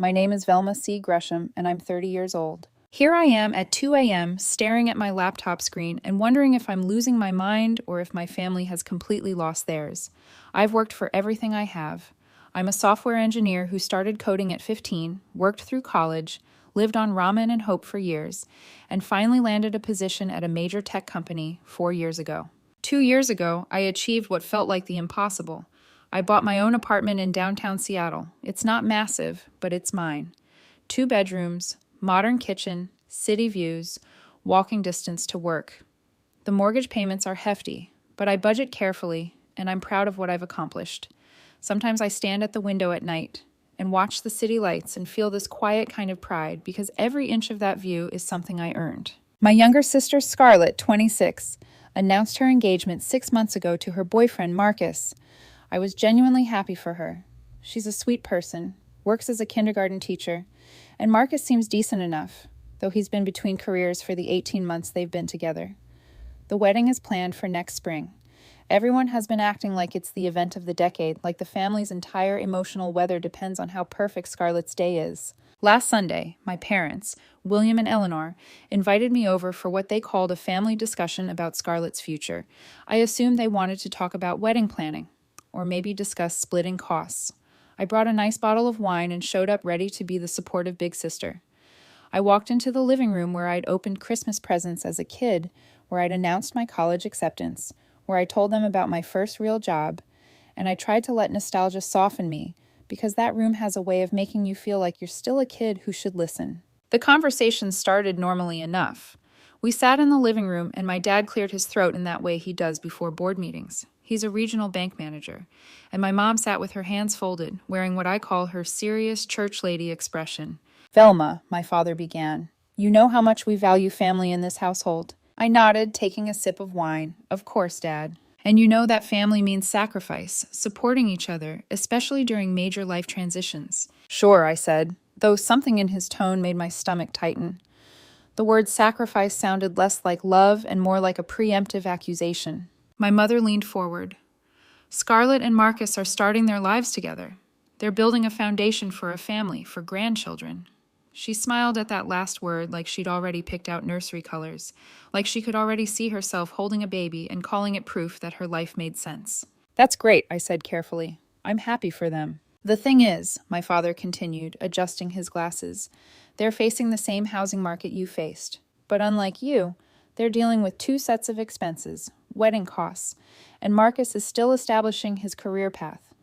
My name is Velma C. Gresham, and I'm 30 years old. Here I am at 2 a.m., staring at my laptop screen and wondering if I'm losing my mind or if my family has completely lost theirs. I've worked for everything I have. I'm a software engineer who started coding at 15, worked through college, lived on Ramen and Hope for years, and finally landed a position at a major tech company 4 years ago. 2 years ago, I achieved what felt like the impossible. I bought my own apartment in downtown Seattle. It's not massive, but it's mine. 2 bedrooms, modern kitchen, city views, walking distance to work. The mortgage payments are hefty, but I budget carefully, and I'm proud of what I've accomplished. Sometimes I stand at the window at night and watch the city lights and feel this quiet kind of pride because every inch of that view is something I earned. My younger sister, Scarlett, 26, announced her engagement 6 months ago to her boyfriend, Marcus. I was genuinely happy for her. She's a sweet person, works as a kindergarten teacher, and Marcus seems decent enough, though he's been between careers for the 18 months they've been together. The wedding is planned for next spring. Everyone has been acting like it's the event of the decade, like the family's entire emotional weather depends on how perfect Scarlett's day is. Last Sunday, my parents, William and Eleanor, invited me over for what they called a family discussion about Scarlett's future. I assumed they wanted to talk about wedding planning, or maybe discuss splitting costs. I brought a nice bottle of wine and showed up ready to be the supportive big sister. I walked into the living room where I'd opened Christmas presents as a kid, where I'd announced my college acceptance, where I told them about my first real job, and I tried to let nostalgia soften me, because that room has a way of making you feel like you're still a kid who should listen. The conversation started normally enough. We sat in the living room, and my dad cleared his throat in that way he does before board meetings. He's a regional bank manager, and my mom sat with her hands folded, wearing what I call her serious church lady expression. Velma, my father began, you know how much we value family in this household. I nodded, taking a sip of wine. Of course, Dad. And you know that family means sacrifice, supporting each other, especially during major life transitions. Sure, I said, though something in his tone made my stomach tighten. The word sacrifice sounded less like love and more like a preemptive accusation. My mother leaned forward. Scarlett and Marcus are starting their lives together. They're building a foundation for a family, for grandchildren. She smiled at that last word like she'd already picked out nursery colors, like she could already see herself holding a baby and calling it proof that her life made sense. That's great, I said carefully. I'm happy for them. The thing is, my father continued, adjusting his glasses, they're facing the same housing market you faced. But unlike you, they're dealing with 2 sets of expenses, wedding costs, and Marcus is still establishing his career path.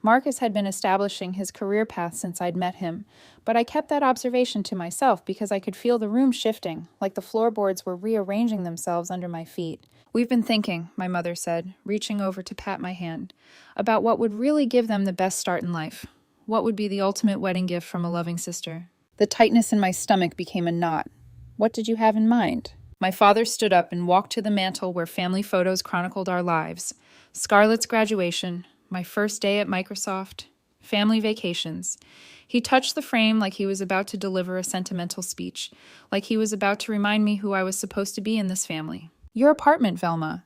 Marcus had been establishing his career path since I'd met him, but I kept that observation to myself because I could feel the room shifting, like the floorboards were rearranging themselves under my feet. We've been thinking, my mother said, reaching over to pat my hand, about what would really give them the best start in life. What would be the ultimate wedding gift from a loving sister? The tightness in my stomach became a knot. What did you have in mind? My father stood up and walked to the mantel where family photos chronicled our lives. Scarlett's graduation, my first day at Microsoft, family vacations. He touched the frame like he was about to deliver a sentimental speech, like he was about to remind me who I was supposed to be in this family. Your apartment, Velma.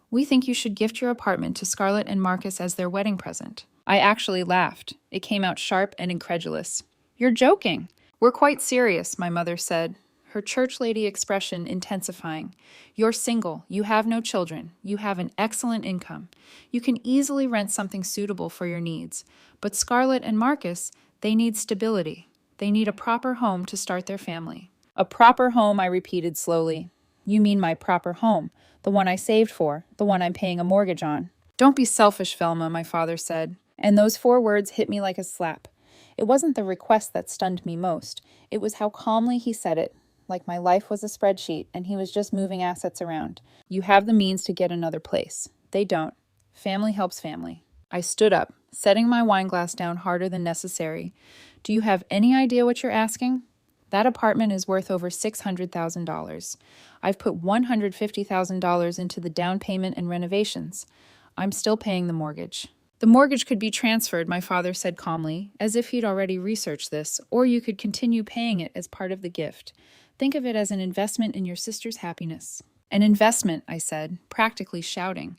We think you should gift your apartment to Scarlett and Marcus as their wedding present. I actually laughed. It came out sharp and incredulous. You're joking. We're quite serious, my mother said, her church lady expression intensifying. You're single, you have no children, you have an excellent income. You can easily rent something suitable for your needs. But Scarlett and Marcus, they need stability. They need a proper home to start their family. A proper home, I repeated slowly. You mean my proper home, the one I saved for, the one I'm paying a mortgage on. Don't be selfish, Velma, my father said. And those 4 words hit me like a slap. It wasn't the request that stunned me most. It was how calmly he said it. Like my life was a spreadsheet, and he was just moving assets around. You have the means to get another place. They don't. Family helps family. I stood up, setting my wine glass down harder than necessary. Do you have any idea what you're asking? That apartment is worth over $600,000. I've put $150,000 into the down payment and renovations. I'm still paying the mortgage. The mortgage could be transferred, my father said calmly, as if he'd already researched this, or you could continue paying it as part of the gift. Think of it as an investment in your sister's happiness. An investment, I said, practically shouting.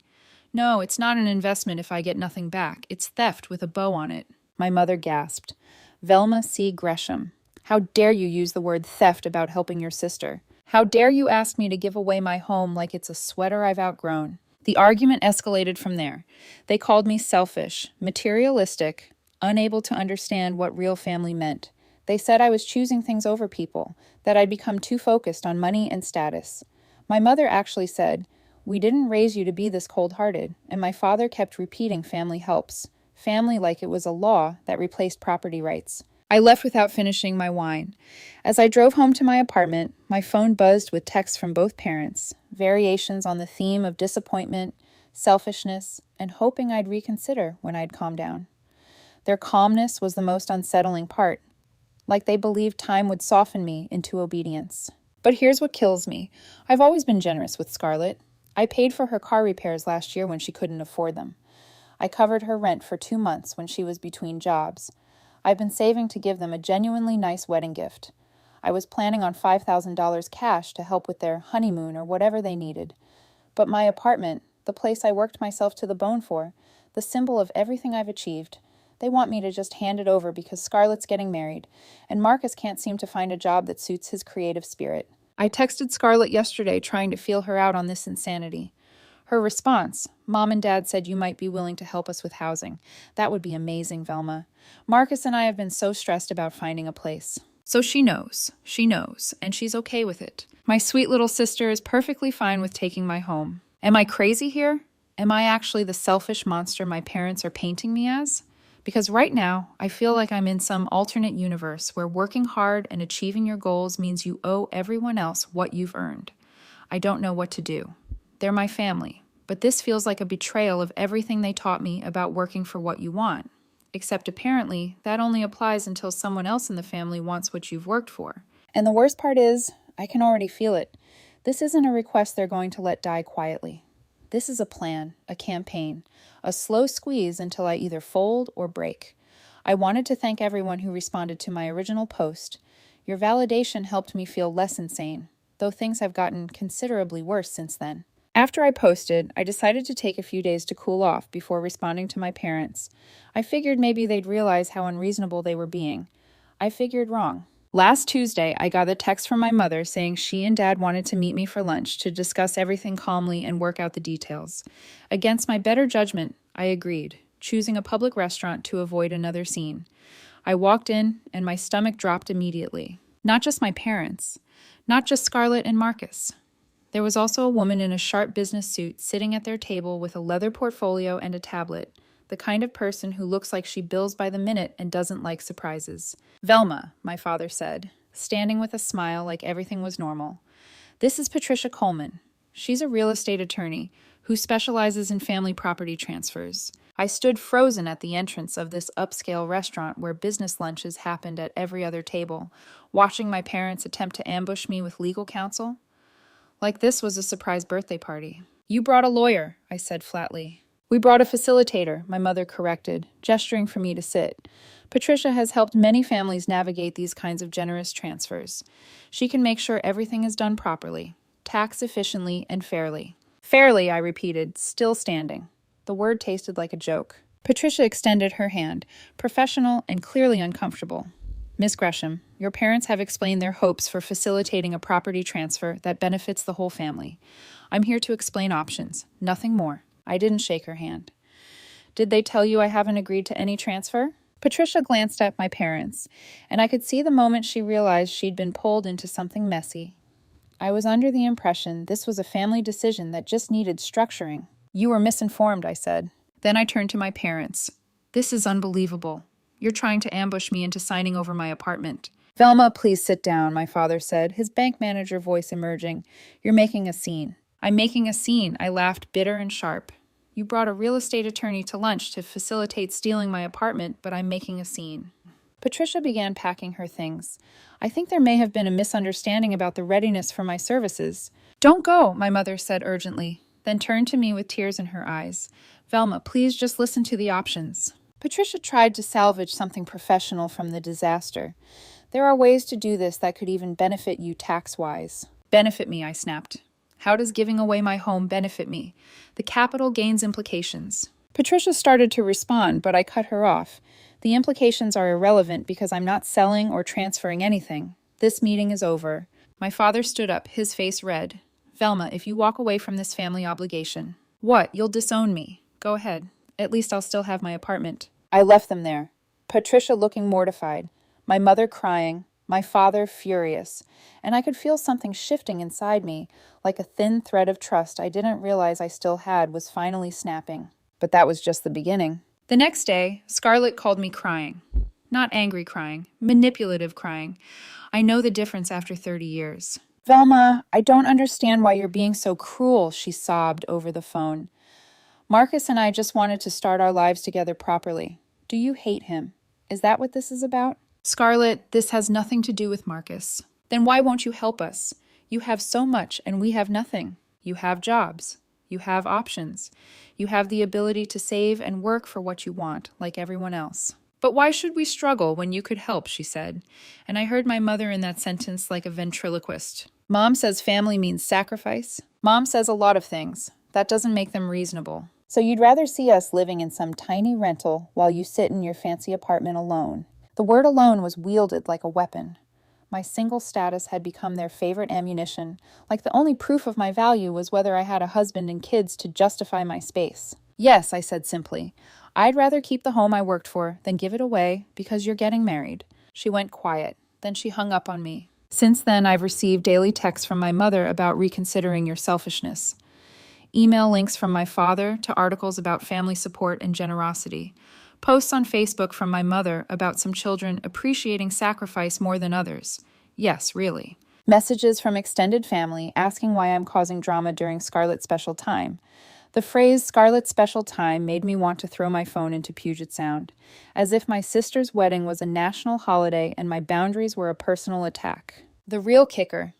No, it's not an investment if I get nothing back. It's theft with a bow on it. My mother gasped. Velma C. Gresham. How dare you use the word theft about helping your sister? How dare you ask me to give away my home like it's a sweater I've outgrown? The argument escalated from there. They called me selfish, materialistic, unable to understand what real family meant. They said I was choosing things over people, that I'd become too focused on money and status. My mother actually said, "We didn't raise you to be this cold-hearted," and my father kept repeating family helps. Family like it was a law that replaced property rights. I left without finishing my wine. As I drove home to my apartment, my phone buzzed with texts from both parents, variations on the theme of disappointment, selfishness, and hoping I'd reconsider when I'd calm down. Their calmness was the most unsettling part, like they believed time would soften me into obedience. But here's what kills me. I've always been generous with Scarlett. I paid for her car repairs last year when she couldn't afford them. I covered her rent for 2 months when she was between jobs. I've been saving to give them a genuinely nice wedding gift. I was planning on $5,000 cash to help with their honeymoon or whatever they needed. But my apartment, the place I worked myself to the bone for, the symbol of everything I've achieved, they want me to just hand it over because Scarlett's getting married, and Marcus can't seem to find a job that suits his creative spirit. I texted Scarlett yesterday trying to feel her out on this insanity. Her response, "Mom and Dad said you might be willing to help us with housing. That would be amazing, Velma. Marcus and I have been so stressed about finding a place." So she knows, and she's okay with it. My sweet little sister is perfectly fine with taking my home. Am I crazy here? Am I actually the selfish monster my parents are painting me as? Because right now, I feel like I'm in some alternate universe where working hard and achieving your goals means you owe everyone else what you've earned. I don't know what to do. They're my family, but this feels like a betrayal of everything they taught me about working for what you want. Except apparently, that only applies until someone else in the family wants what you've worked for. And the worst part is, I can already feel it. This isn't a request they're going to let die quietly. This is a plan, a campaign, a slow squeeze until I either fold or break. I wanted to thank everyone who responded to my original post. Your validation helped me feel less insane, though things have gotten considerably worse since then. After I posted, I decided to take a few days to cool off before responding to my parents. I figured maybe they'd realize how unreasonable they were being. I figured wrong. Last Tuesday, I got a text from my mother saying she and Dad wanted to meet me for lunch to discuss everything calmly and work out the details. Against my better judgment, I agreed, choosing a public restaurant to avoid another scene. I walked in, and my stomach dropped immediately. Not just my parents, not just Scarlett and Marcus. There was also a woman in a sharp business suit sitting at their table with a leather portfolio and a tablet, the kind of person who looks like she bills by the minute and doesn't like surprises. "Velma," my father said, standing with a smile like everything was normal. "This is Patricia Coleman. She's a real estate attorney who specializes in family property transfers." I stood frozen at the entrance of this upscale restaurant where business lunches happened at every other table, watching my parents attempt to ambush me with legal counsel. Like this was a surprise birthday party. "You brought a lawyer," I said flatly. "We brought a facilitator," my mother corrected, gesturing for me to sit. "Patricia has helped many families navigate these kinds of generous transfers. She can make sure everything is done properly, tax efficiently and fairly." "Fairly," I repeated, still standing. The word tasted like a joke. Patricia extended her hand, professional and clearly uncomfortable. "Miss Gresham, your parents have explained their hopes for facilitating a property transfer that benefits the whole family. I'm here to explain options, nothing more." I didn't shake her hand. "Did they tell you I haven't agreed to any transfer?" Patricia glanced at my parents, and I could see the moment she realized she'd been pulled into something messy. I was under the impression this was a family decision that just needed structuring. "You were misinformed," I said. Then I turned to my parents. "This is unbelievable. You're trying to ambush me into signing over my apartment." "Velma, please sit down," my father said, his bank manager voice emerging. "You're making a scene." "I'm making a scene," I laughed, bitter and sharp. "You brought a real estate attorney to lunch to facilitate stealing my apartment, but I'm making a scene." Patricia began packing her things. I think there may have been a misunderstanding about the readiness for my services. "Don't go," my mother said urgently, then turned to me with tears in her eyes. "Velma, please just listen to the options." Patricia tried to salvage something professional from the disaster. "There are ways to do this that could even benefit you tax-wise." "Benefit me," I snapped. "How does giving away my home benefit me? The capital gains implications." Patricia started to respond, but I cut her off. The implications are irrelevant because I'm not selling or transferring anything. This meeting is over. My father stood up, his face red. Velma, if you walk away from this family obligation. What? You'll disown me. Go ahead. At least I'll still have my apartment. I left them there. Patricia looking mortified. My mother crying. My father furious. And I could feel something shifting inside me, like a thin thread of trust I didn't realize I still had was finally snapping. But that was just the beginning. The next day, Scarlett called me crying. Not angry crying, manipulative crying. I know the difference after 30 years. Velma, I don't understand why you're being so cruel, she sobbed over the phone. Marcus and I just wanted to start our lives together properly. Do you hate him? Is that what this is about? Scarlett, this has nothing to do with Marcus. Then why won't you help us? You have so much and we have nothing. You have jobs. You have options. You have the ability to save and work for what you want, like everyone else. But why should we struggle when you could help, she said. And I heard my mother in that sentence like a ventriloquist. Mom says family means sacrifice. Mom says a lot of things. That doesn't make them reasonable. So you'd rather see us living in some tiny rental while you sit in your fancy apartment alone. The word alone was wielded like a weapon. My single status had become their favorite ammunition, like the only proof of my value was whether I had a husband and kids to justify my space. Yes, I said simply. I'd rather keep the home I worked for than give it away because you're getting married. She went quiet. Then she hung up on me. Since then, I've received daily texts from my mother about reconsidering your selfishness. Email links from my father to articles about family support and generosity. Posts on Facebook from my mother about some children appreciating sacrifice more than others. Yes, really. Messages from extended family asking why I'm causing drama during Scarlett's special time. The phrase Scarlett's special time made me want to throw my phone into Puget Sound, as if my sister's wedding was a national holiday and my boundaries were a personal attack. The real kicker.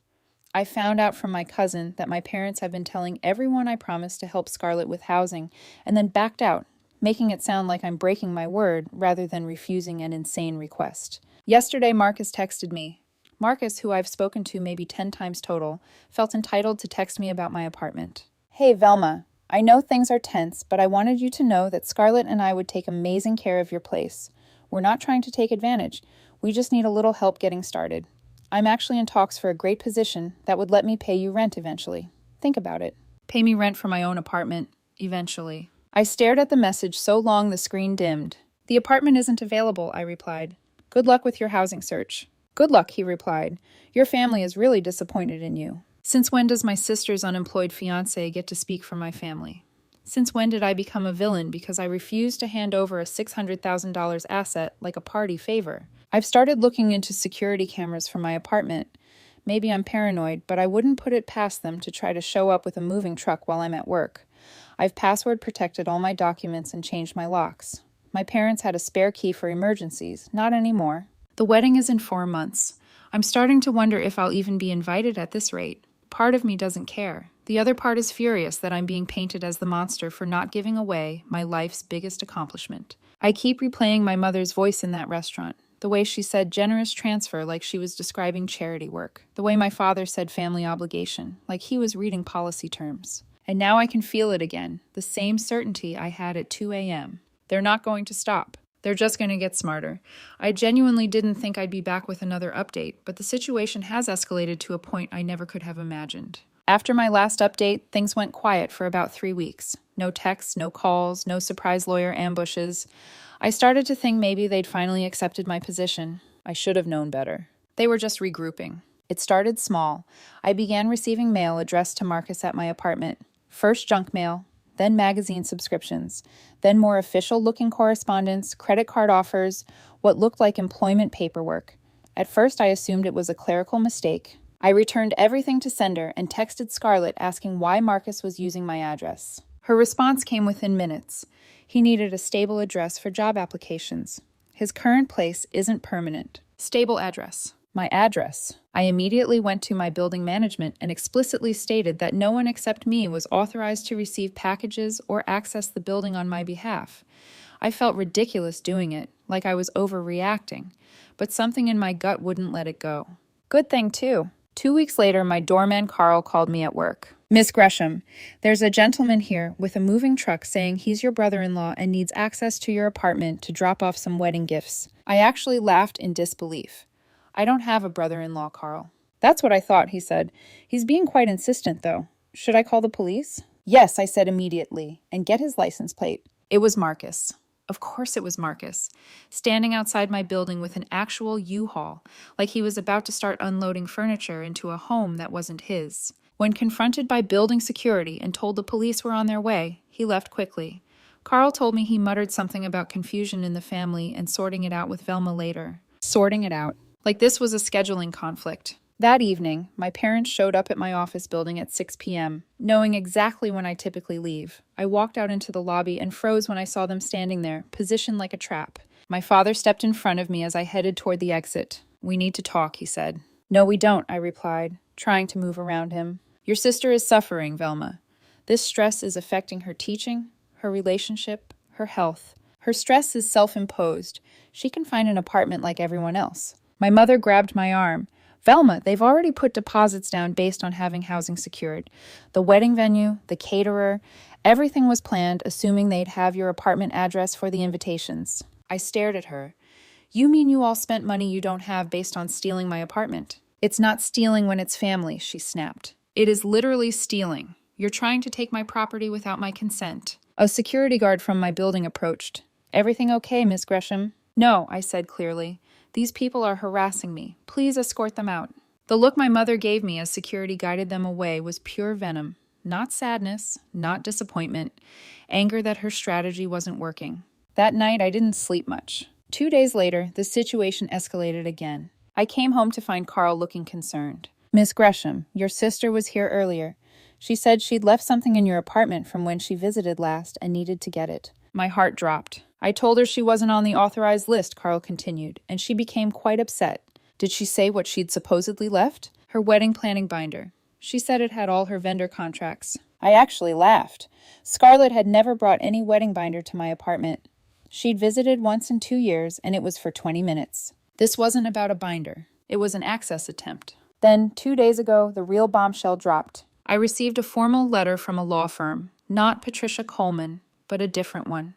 I found out from my cousin that my parents have been telling everyone I promised to help Scarlett with housing and then backed out, making it sound like I'm breaking my word rather than refusing an insane request. Yesterday, Marcus texted me. Marcus, who I've spoken to maybe 10 times total, felt entitled to text me about my apartment. Hey, Velma, I know things are tense, but I wanted you to know that Scarlett and I would take amazing care of your place. We're not trying to take advantage. We just need a little help getting started. I'm actually in talks for a great position that would let me pay you rent eventually. Think about it. Pay me rent for my own apartment, eventually. I stared at the message so long the screen dimmed. The apartment isn't available, I replied. Good luck with your housing search. Good luck, he replied. Your family is really disappointed in you. Since when does my sister's unemployed fiancé get to speak for my family? Since when did I become a villain because I refused to hand over a $600,000 asset like a party favor? I've started looking into security cameras for my apartment. Maybe I'm paranoid, but I wouldn't put it past them to try to show up with a moving truck while I'm at work. I've password protected all my documents and changed my locks. My parents had a spare key for emergencies, not anymore. The wedding is in 4 months. I'm starting to wonder if I'll even be invited at this rate. Part of me doesn't care. The other part is furious that I'm being painted as the monster for not giving away my life's biggest accomplishment. I keep replaying my mother's voice in that restaurant. The way she said generous transfer like she was describing charity work. The way my father said family obligation, like he was reading policy terms. And now I can feel it again, the same certainty I had at 2 a.m. They're not going to stop. They're just going to get smarter. I genuinely didn't think I'd be back with another update, but the situation has escalated to a point I never could have imagined. After my last update, things went quiet for about 3 weeks. No texts, no calls, no surprise lawyer ambushes. I started to think maybe they'd finally accepted my position. I should have known better. They were just regrouping. It started small. I began receiving mail addressed to Marcus at my apartment. First junk mail, then magazine subscriptions, then more official-looking correspondence, credit card offers, what looked like employment paperwork. At first, I assumed it was a clerical mistake. I returned everything to sender and texted Scarlett asking why Marcus was using my address. Her response came within minutes. He needed a stable address for job applications. His current place isn't permanent. Stable address. My address. I immediately went to my building management and explicitly stated that no one except me was authorized to receive packages or access the building on my behalf. I felt ridiculous doing it, like I was overreacting, but something in my gut wouldn't let it go. Good thing, too. 2 weeks later, my doorman Carl called me at work. Miss Gresham, there's a gentleman here with a moving truck saying he's your brother-in-law and needs access to your apartment to drop off some wedding gifts. I actually laughed in disbelief. I don't have a brother-in-law, Carl. That's what I thought, he said. He's being quite insistent, though. Should I call the police? Yes, I said immediately, and get his license plate. It was Marcus. Of course it was Marcus, standing outside my building with an actual U-Haul, like he was about to start unloading furniture into a home that wasn't his. When confronted by building security and told the police were on their way, he left quickly. Carl told me he muttered something about confusion in the family and sorting it out with Velma later. Sorting it out. Like this was a scheduling conflict. That evening, my parents showed up at my office building at 6 p.m., knowing exactly when I typically leave. I walked out into the lobby and froze when I saw them standing there, positioned like a trap. My father stepped in front of me as I headed toward the exit. "We need to talk," he said. "No, we don't," I replied, trying to move around him. "Your sister is suffering, Velma. This stress is affecting her teaching, her relationship, her health. Her stress is self-imposed. She can find an apartment like everyone else." My mother grabbed my arm. "Velma, they've already put deposits down based on having housing secured. The wedding venue, the caterer, everything was planned, assuming they'd have your apartment address for the invitations." I stared at her. "You mean you all spent money you don't have based on stealing my apartment?" "It's not stealing when it's family," she snapped. "It is literally stealing. You're trying to take my property without my consent." A security guard from my building approached. "Everything okay, Miss Gresham?" "No," I said clearly. "These people are harassing me. Please escort them out." The look my mother gave me as security guided them away was pure venom. Not sadness, not disappointment, anger that her strategy wasn't working. That night, I didn't sleep much. 2 days later, the situation escalated again. I came home to find Carl looking concerned. "Miss Gresham, your sister was here earlier. She said she'd left something in your apartment from when she visited last and needed to get it." My heart dropped. "I told her she wasn't on the authorized list," Carl continued, and she became quite upset. "Did she say what she'd supposedly left?" "Her wedding planning binder. She said it had all her vendor contracts." I actually laughed. Scarlett had never brought any wedding binder to my apartment. She'd visited once in 2 years, and it was for 20 minutes. This wasn't about a binder. It was an access attempt. Then, 2 days ago, the real bombshell dropped. I received a formal letter from a law firm, not Patricia Coleman, but a different one.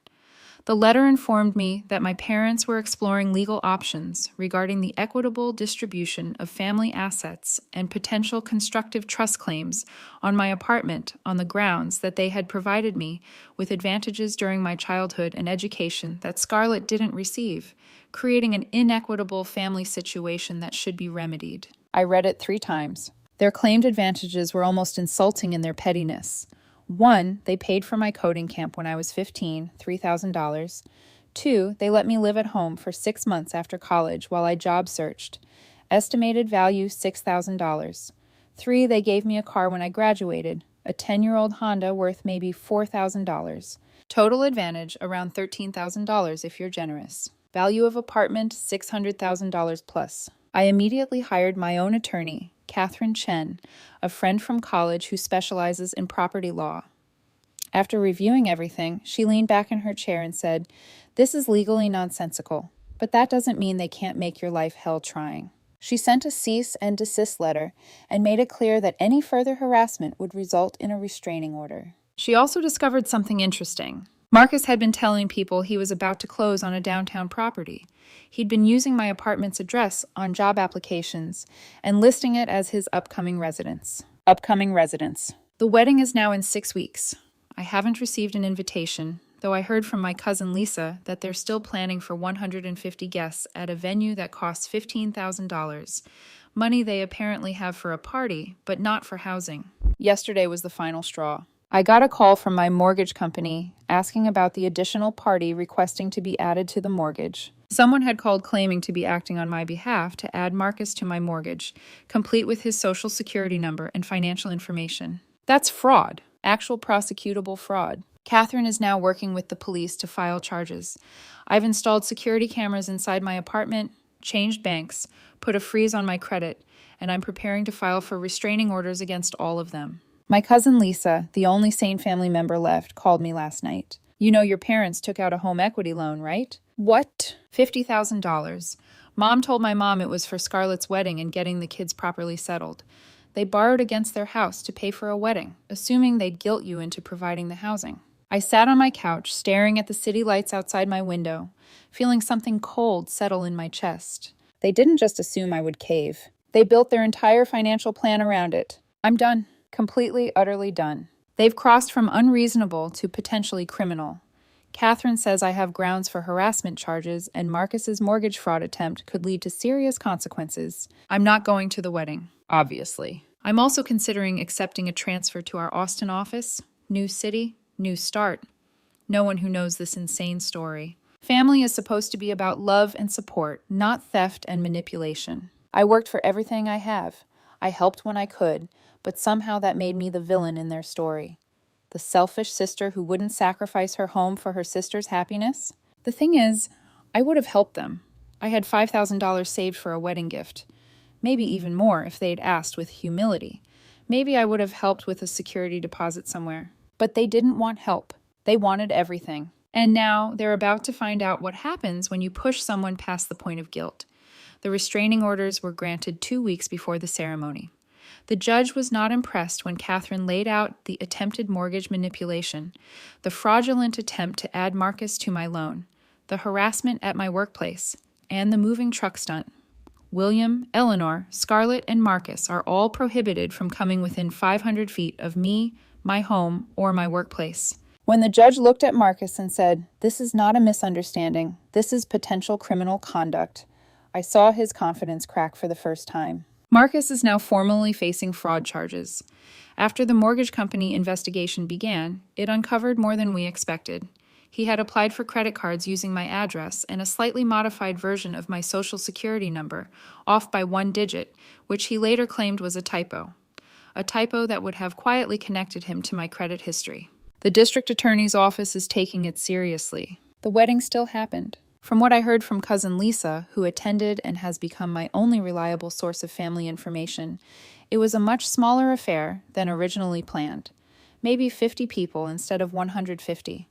The letter informed me that my parents were exploring legal options regarding the equitable distribution of family assets and potential constructive trust claims on my apartment on the grounds that they had provided me with advantages during my childhood and education that Scarlett didn't receive, creating an inequitable family situation that should be remedied. I read it 3 times. Their claimed advantages were almost insulting in their pettiness. 1, they paid for my coding camp when I was 15, $3,000. 2, they let me live at home for 6 months after college while I job searched. Estimated value $6,000. 3, they gave me a car when I graduated, a 10-year-old Honda worth maybe $4,000. Total advantage around $13,000 if you're generous. Value of apartment $600,000 plus. I immediately hired my own attorney, Catherine Chen, a friend from college who specializes in property law. After reviewing everything, she leaned back in her chair and said, "This is legally nonsensical, but that doesn't mean they can't make your life hell trying." She sent a cease and desist letter and made it clear that any further harassment would result in a restraining order. She also discovered something interesting. Marcus had been telling people he was about to close on a downtown property. He'd been using my apartment's address on job applications and listing it as his upcoming residence. The wedding is now in 6 weeks. I haven't received an invitation, though I heard from my cousin Lisa that they're still planning for 150 guests at a venue that costs $15,000. Money they apparently have for a party, but not for housing. Yesterday was the final straw. I got a call from my mortgage company asking about the additional party requesting to be added to the mortgage. Someone had called claiming to be acting on my behalf to add Marcus to my mortgage, complete with his social security number and financial information. That's fraud. Actual prosecutable fraud. Catherine is now working with the police to file charges. I've installed security cameras inside my apartment, changed banks, put a freeze on my credit, and I'm preparing to file for restraining orders against all of them. My cousin Lisa, the only sane family member left, called me last night. "You know your parents took out a home equity loan, right?" "What?" $50,000. Mom told my mom it was for Scarlett's wedding and getting the kids properly settled. They borrowed against their house to pay for a wedding, assuming they'd guilt you into providing the housing. I sat on my couch, staring at the city lights outside my window, feeling something cold settle in my chest. They didn't just assume I would cave. They built their entire financial plan around it. I'm done. Completely, utterly done. They've crossed from unreasonable to potentially criminal. Catherine says I have grounds for harassment charges, and Marcus's mortgage fraud attempt could lead to serious consequences. I'm not going to the wedding, obviously. I'm also considering accepting a transfer to our Austin office. New city, new start. No one who knows this insane story. Family is supposed to be about love and support, not theft and manipulation. I worked for everything I have. I helped when I could, but somehow that made me the villain in their story. The selfish sister who wouldn't sacrifice her home for her sister's happiness? The thing is, I would have helped them. I had $5,000 saved for a wedding gift. Maybe even more if they'd asked with humility. Maybe I would have helped with a security deposit somewhere. But they didn't want help. They wanted everything. And now they're about to find out what happens when you push someone past the point of guilt. The restraining orders were granted 2 weeks before the ceremony. The judge was not impressed when Catherine laid out the attempted mortgage manipulation, the fraudulent attempt to add Marcus to my loan, the harassment at my workplace, and the moving truck stunt. William, Eleanor, Scarlett, and Marcus are all prohibited from coming within 500 feet of me, my home, or my workplace. When the judge looked at Marcus and said, "This is not a misunderstanding, this is potential criminal conduct," I saw his confidence crack for the first time. Marcus is now formally facing fraud charges. After the mortgage company investigation began, it uncovered more than we expected. He had applied for credit cards using my address and a slightly modified version of my social security number, off by 1 digit, which he later claimed was a typo that would have quietly connected him to my credit history. The district attorney's office is taking it seriously. The wedding still happened. From what I heard from cousin Lisa, who attended and has become my only reliable source of family information, it was a much smaller affair than originally planned. Maybe 50 people instead of 150.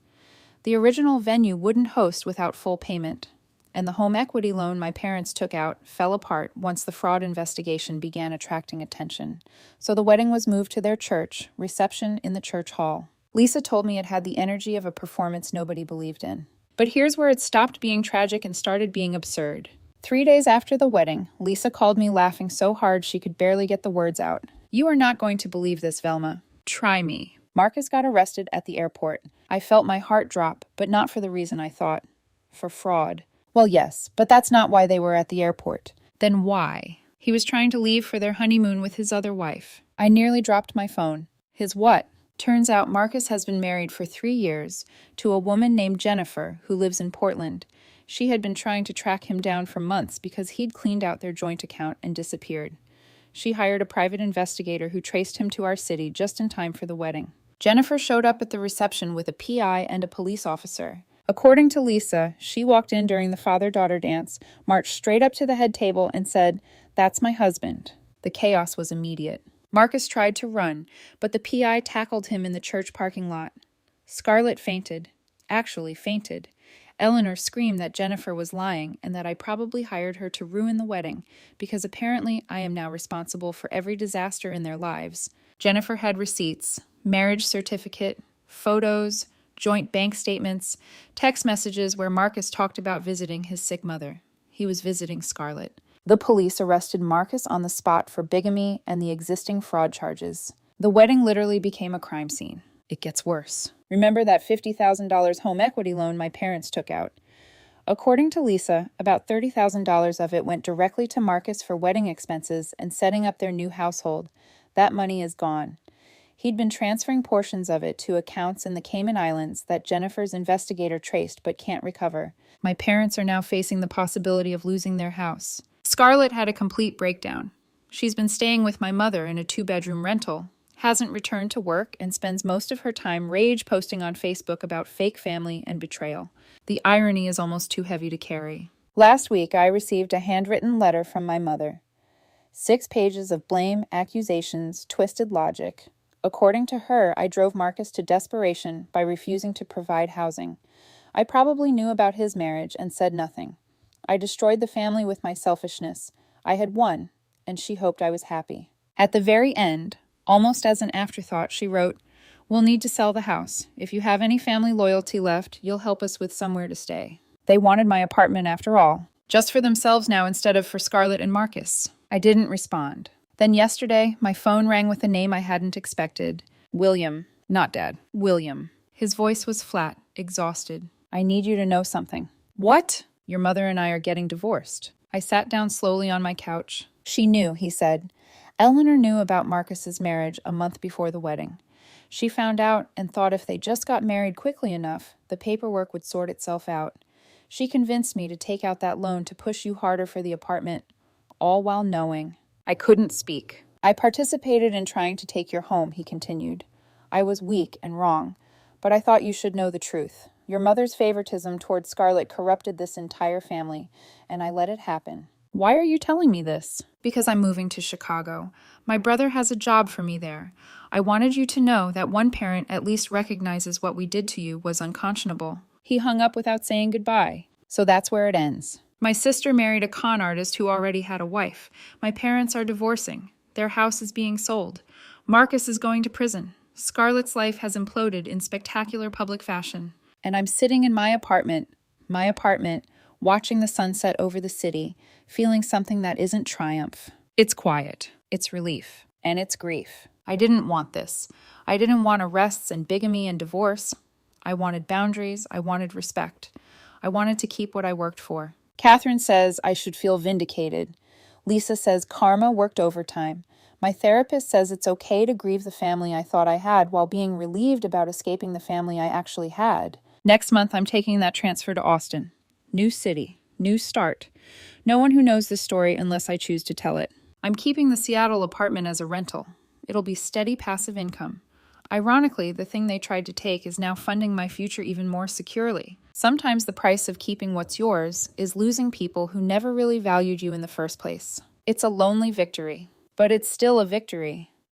The original venue wouldn't host without full payment, and the home equity loan my parents took out fell apart once the fraud investigation began attracting attention. So the wedding was moved to their church, reception in the church hall. Lisa told me it had the energy of a performance nobody believed in. But here's where it stopped being tragic and started being absurd. 3 days after the wedding, Lisa called me laughing so hard she could barely get the words out. "You are not going to believe this, Velma. Try me." Marcus got arrested at the airport. I felt my heart drop, but not for the reason I thought. For fraud. Well, yes, but that's not why they were at the airport. Then why? He was trying to leave for their honeymoon with his other wife. I nearly dropped my phone. His what? Turns out Marcus has been married for 3 years to a woman named Jennifer who lives in Portland. She had been trying to track him down for months because he'd cleaned out their joint account and disappeared. She hired a private investigator who traced him to our city just in time for the wedding. Jennifer showed up at the reception with a PI and a police officer. According to Lisa, she walked in during the father-daughter dance, marched straight up to the head table and said, "That's my husband." The chaos was immediate. Marcus tried to run, but the PI tackled him in the church parking lot. Scarlett fainted. Actually fainted. Eleanor screamed that Jennifer was lying and that I probably hired her to ruin the wedding, because apparently I am now responsible for every disaster in their lives. Jennifer had receipts, marriage certificate, photos, joint bank statements, text messages where Marcus talked about visiting his sick mother. He was visiting Scarlett. The police arrested Marcus on the spot for bigamy and the existing fraud charges. The wedding literally became a crime scene. It gets worse. Remember that $50,000 home equity loan my parents took out? According to Lisa, about $30,000 of it went directly to Marcus for wedding expenses and setting up their new household. That money is gone. He'd been transferring portions of it to accounts in the Cayman Islands that Jennifer's investigator traced but can't recover. My parents are now facing the possibility of losing their house. Scarlett had a complete breakdown. She's been staying with my mother in a 2-bedroom rental, hasn't returned to work, and spends most of her time rage posting on Facebook about fake family and betrayal. The irony is almost too heavy to carry. Last week, I received a handwritten letter from my mother. 6 pages of blame, accusations, twisted logic. According to her, I drove Marcus to desperation by refusing to provide housing. I probably knew about his marriage and said nothing. I destroyed the family with my selfishness. I had won, and she hoped I was happy. At the very end, almost as an afterthought, she wrote, "We'll need to sell the house. If you have any family loyalty left, you'll help us with somewhere to stay." They wanted my apartment after all, just for themselves now instead of for Scarlett and Marcus. I didn't respond. Then yesterday, my phone rang with a name I hadn't expected. William. Not Dad. William. His voice was flat, exhausted. "I need you to know something." "What?" "Your mother and I are getting divorced." I sat down slowly on my couch. "She knew," he said. "Eleanor knew about Marcus's marriage a month before the wedding. She found out and thought if they just got married quickly enough, the paperwork would sort itself out. She convinced me to take out that loan to push you harder for the apartment, all while knowing." I couldn't speak. "I participated in trying to take your home," he continued. "I was weak and wrong, but I thought you should know the truth. Your mother's favoritism toward Scarlett corrupted this entire family, and I let it happen." "Why are you telling me this?" "Because I'm moving to Chicago. My brother has a job for me there. I wanted you to know that one parent at least recognizes what we did to you was unconscionable." He hung up without saying goodbye. So that's where it ends. My sister married a con artist who already had a wife. My parents are divorcing. Their house is being sold. Marcus is going to prison. Scarlett's life has imploded in spectacular public fashion. And I'm sitting in my apartment, watching the sunset over the city, feeling something that isn't triumph. It's quiet. It's relief. And it's grief. I didn't want this. I didn't want arrests and bigamy and divorce. I wanted boundaries. I wanted respect. I wanted to keep what I worked for. Catherine says I should feel vindicated. Lisa says karma worked overtime. My therapist says it's okay to grieve the family I thought I had while being relieved about escaping the family I actually had. Next month, I'm taking that transfer to Austin. New city. New start. No one who knows this story unless I choose to tell it. I'm keeping the Seattle apartment as a rental. It'll be steady passive income. Ironically, the thing they tried to take is now funding my future even more securely. Sometimes the price of keeping what's yours is losing people who never really valued you in the first place. It's a lonely victory, but it's still a victory.